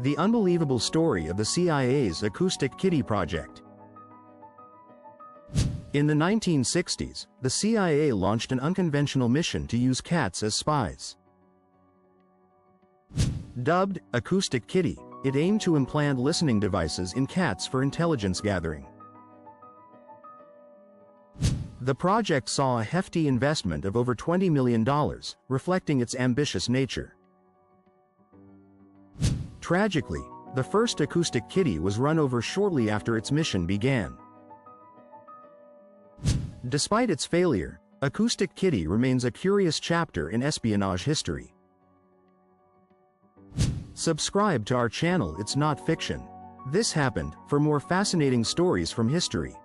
The unbelievable story of the CIA's Acoustic Kitty project. In the 1960s, the CIA launched an unconventional mission to use cats as spies. Dubbed Acoustic Kitty, it aimed to implant listening devices in cats for intelligence gathering. The project saw a hefty investment of over $20 million, reflecting its ambitious nature. Tragically, the first Acoustic Kitty was run over shortly after its mission began. Despite its failure, Acoustic Kitty remains a curious chapter in espionage history. Subscribe to our channel. It's not fiction. This happened. For more fascinating stories from history.